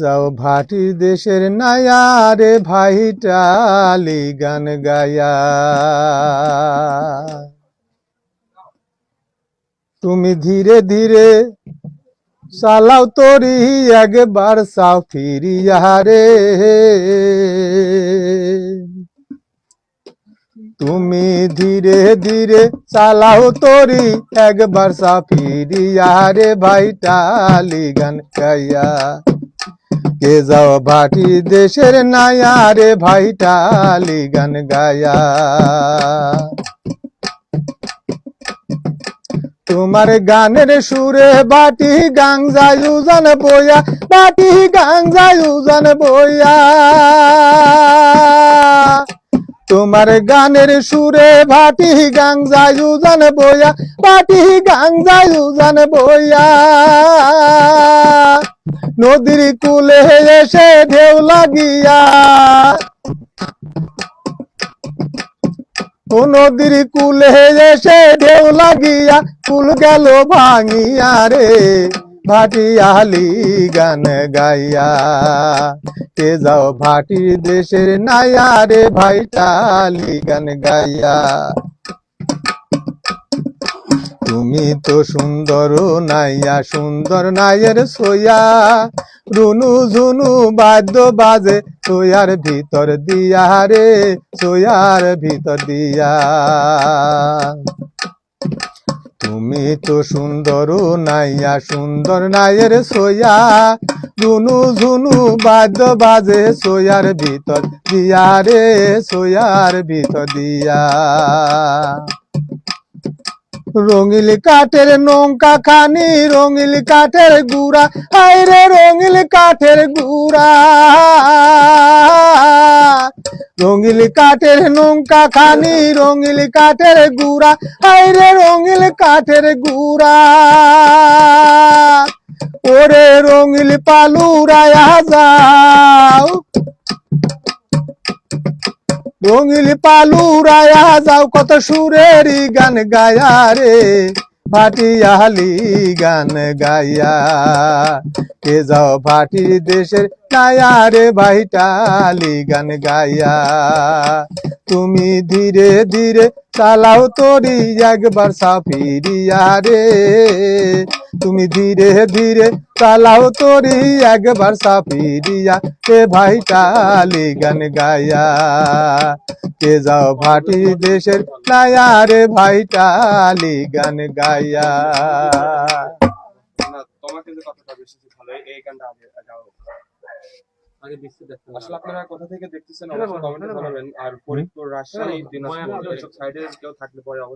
যাও ভাটি দেশের নায়া রে ভাইটালি গান গায়া, তুমি ধীরে ধীরে চালাও তরি একবার চাও ফিরিয়া রে, তুমি ধীরে ধীরে চালাও তরি একবার চাও ফিরিয়া রে ভাইটালি গান গাইয়া। কে যাও ভাটি দেশের নায়া রে ভাইটালি গান গায়া, তোমার গানের সুরে বাটি গাং যায় উজান বইয়া, বাটি গাং যায় উজান বইয়া, তোমার গানের সুরে ভাটি গাং যায় উজান বইয়া, বাটি গাং যায় উজান বইয়া, নদীর কূলে এসে ঢেউ লাগিয়া, ও নদীর কূলে এসে ঢেউ লাগিয়া কুল গেল ভাঙিয়া রে ভাটিয়ালি গান গাইয়া। কে যাও ভাটি দেশের নায়া রে ভাইটালি গান গাইয়া, তুমি তো সুন্দর নাইয়া সুন্দর নাইয়ের সোয়া, রুনু ঝুনু বাদ্য বাজে সোয়ার ভিতর দিয়া রে, সোয়ার ভিতর দিয়া। তুমি তো সুন্দর নাইয়া সুন্দর নাইয়ের সোয়া, রুনু ঝুনু বাদ্য বাজে সোয়ার ভিতর দিয়া রে, সোয়ার ভিতর দিয়া। রঙিল কাঠের নৌকা খানি রঙিল কাঠের গুড়া, আইরে রঙিল কাঠের গুড়া, রঙিল কাঠের নৌকা খানি রঙিল কাঠের গুড়া, আইরে রঙিল কাঠের গুড়া, ওরে রঙিল পালুরায়া যাও, রঙিল পালুরায়া যাও কত সুরেরই গান গায়া রে ভাটিয়ালি গান গাইয়া। কে যাও ভাটি দেশের নায়া রে ভাইটালি গান গাইয়া, তুমি ধীরে ধীরে চালাও তরি একবার সাফিরিয়া রে, তুমি ধীরে ধীরে চালাও তরি একবার সাফিরিয়া রে ভাইটালি গান গাইয়া। কে যাও ভাটি দেশের নায়া রে ভাইটালি গান গাইয়া। তোমার কিন্তু কথাটা বেশি ভালো, এই গানটা আগে গাও। আসলে আপনারা কোথা থেকে দেখতেছেন অবশ্যই কমেন্টে জানাবেন, আর ফরিদপুর, রাজশাহী, দিনাজপুর এসব সাইডে কেউ থাকলে পরে অবশ্যই